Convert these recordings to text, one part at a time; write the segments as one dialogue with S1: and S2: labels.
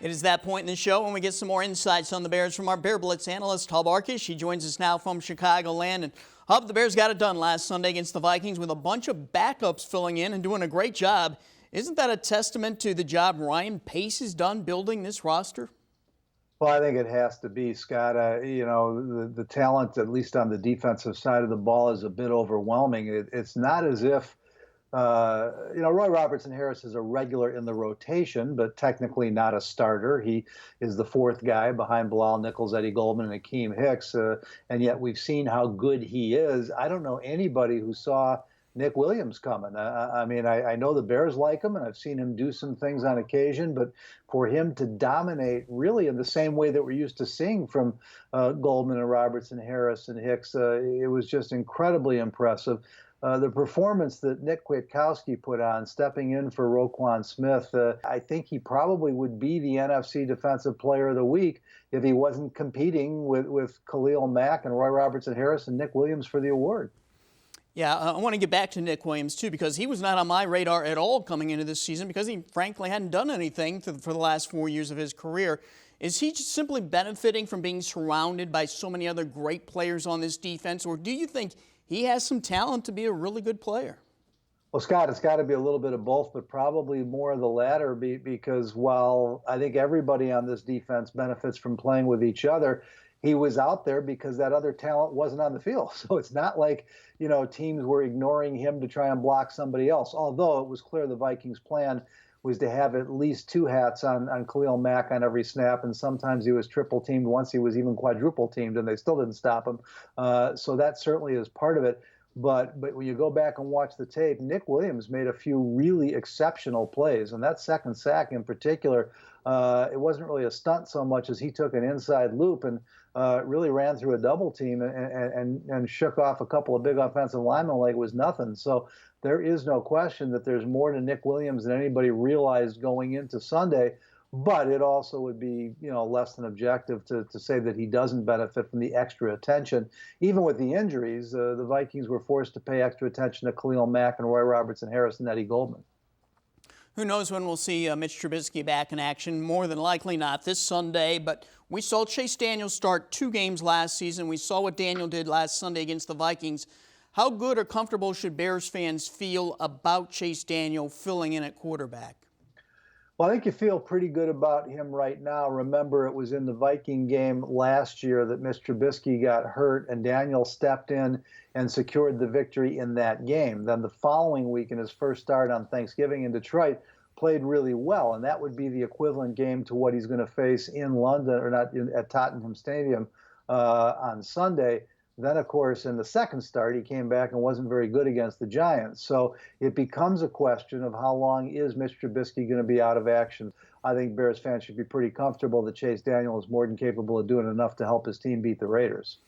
S1: It is that point in the show when we get some more insights on the Bears from our Bear Blitz analyst, Hub Arkush. He joins us now from Chicagoland. And Hub, the Bears got it done last Sunday against the Vikings with a bunch of backups filling in and doing a great job. Isn't that a testament to the job Ryan Pace has done building this roster?
S2: Well, I think it has to be, Scott. The talent, at least on the defensive side of the ball, is a bit overwhelming. It's not as if, Roy Robertson Harris is a regular in the rotation, but technically not a starter. He is the fourth guy behind Bilal Nichols, Eddie Goldman, and Akeem Hicks, and yet we've seen how good he is. I don't know anybody who saw Nick Williams coming. I know the Bears like him, and I've seen him do some things on occasion, but for him to dominate really in the same way that we're used to seeing from Goldman and Robertson, Harris, and Hicks, it was just incredibly impressive. The performance that Nick Kwiatkowski put on, stepping in for Roquan Smith, I think he probably would be the NFC Defensive Player of the Week if he wasn't competing with Khalil Mack and Roy Robertson Harris and Nick Williams for the award.
S1: Yeah, I want to get back to Nick Williams, too, because he was not on my radar at all coming into this season because he, frankly, hadn't done anything for the last 4 years of his career. Is he just simply benefiting from being surrounded by so many other great players on this defense, or do you think he has some talent to be a really good player?
S2: Well, Scott, it's got to be a little bit of both, but probably more of the latter because while I think everybody on this defense benefits from playing with each other, he was out there because that other talent wasn't on the field. So it's not like, teams were ignoring him to try and block somebody else, although it was clear the Vikings' plan was to have at least two hats on Khalil Mack on every snap, and sometimes he was triple teamed. Once he was even quadruple teamed, and they still didn't stop him. So that certainly is part of it. But when you go back and watch the tape, Nick Williams made a few really exceptional plays, and that second sack in particular, it wasn't really a stunt so much as he took an inside loop and really ran through a double team and shook off a couple of big offensive linemen like it was nothing. So there is no question that there's more to Nick Williams than anybody realized going into Sunday. But it also would be, less than objective to say that he doesn't benefit from the extra attention. Even with the injuries, the Vikings were forced to pay extra attention to Khalil Mack and Roy Robertson Harris and Eddie Goldman.
S1: Who knows when we'll see Mitch Trubisky back in action? More than likely not this Sunday, but we saw Chase Daniel start 2 games last season. We saw what Daniel did last Sunday against the Vikings. How good or comfortable should Bears fans feel about Chase Daniel filling in at quarterback?
S2: Well, I think you feel pretty good about him right now. Remember, it was in the Viking game last year that Mr. Trubisky got hurt, and Daniel stepped in and secured the victory in that game. Then the following week, in his first start on Thanksgiving in Detroit, played really well, and that would be the equivalent game to what he's going to face in London, or not at Tottenham Stadium on Sunday. Then, of course, in the second start, he came back and wasn't very good against the Giants. So it becomes a question of how long is Mr. Trubisky going to be out of action. I think Bears fans should be pretty comfortable that Chase Daniel is more than capable of doing enough to help his team beat the Raiders.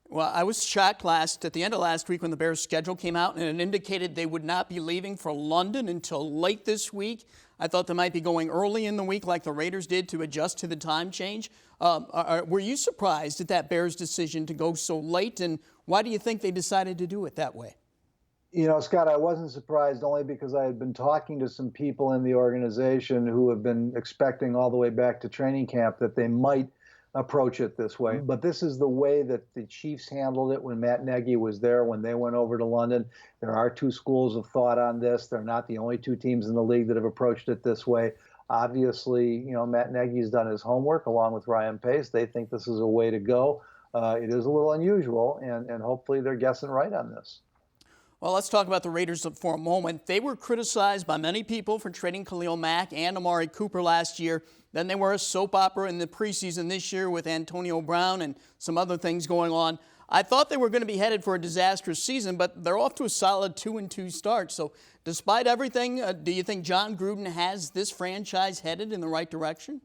S1: Well, I was shocked at the end of last week when the Bears' schedule came out and it indicated they would not be leaving for London until late this week. I thought they might be going early in the week like the Raiders did to adjust to the time change. Were you surprised at that Bears decision to go so late, and why do you think they decided to do it that way?
S2: Scott, I wasn't surprised only because I had been talking to some people in the organization who have been expecting all the way back to training camp that they might approach it this way. But this is the way that the Chiefs handled it when Matt Nagy was there, when they went over to London. There are 2 schools of thought on this. They're not the only 2 teams in the league that have approached it this way. Obviously, Matt Nagy's done his homework along with Ryan Pace. They think this is a way to go. It is a little unusual, and hopefully they're guessing right on this.
S1: Well, let's talk about the Raiders for a moment. They were criticized by many people for trading Khalil Mack and Amari Cooper last year. Then they were a soap opera in the preseason this year with Antonio Brown and some other things going on. I thought they were going to be headed for a disastrous season, but they're off to a solid 2-2 start. So despite everything, do you think John Gruden has this franchise headed in the right direction?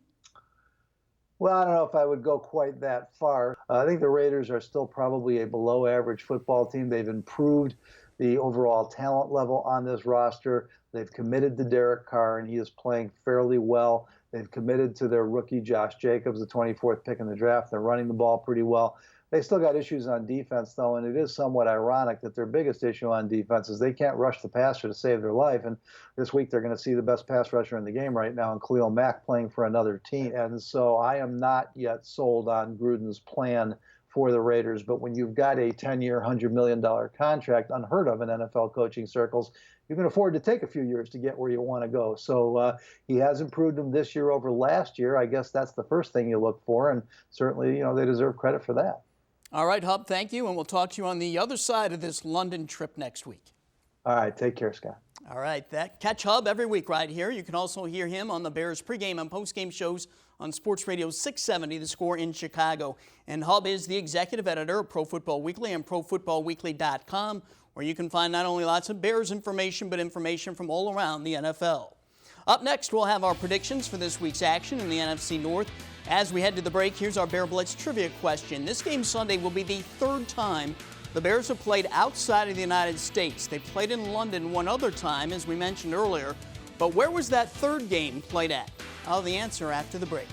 S2: Well, I don't know if I would go quite that far. I think the Raiders are still probably a below-average football team. They've improved the overall talent level on this roster. They've committed to Derek Carr, and he is playing fairly well. They've committed to their rookie, Josh Jacobs, the 24th pick in the draft. They're running the ball pretty well. They still got issues on defense, though, and it is somewhat ironic that their biggest issue on defense is they can't rush the passer to save their life. And this week they're going to see the best pass rusher in the game right now, and Khalil Mack playing for another team. And so I am not yet sold on Gruden's plan for the Raiders. But when you've got a 10-year, $100 million contract, unheard of in NFL coaching circles, you can afford to take a few years to get where you want to go. So he has improved them this year over last year. I guess that's the first thing you look for, and certainly, they deserve credit for that.
S1: All right, Hub, thank you, and we'll talk to you on the other side of this London trip next week.
S2: All right, take care, Scott.
S1: All right, catch Hub every week right here. You can also hear him on the Bears pregame and postgame shows on Sports Radio 670, The Score in Chicago. And Hub is the executive editor of Pro Football Weekly and ProFootballWeekly.com, where you can find not only lots of Bears information, but information from all around the NFL. Up next, we'll have our predictions for this week's action in the NFC North. As we head to the break, here's our Bear Blitz trivia question. This game Sunday will be the third time the Bears have played outside of the United States. They played in London one other time, as we mentioned earlier. But where was that third game played at? I'll have the answer after the break.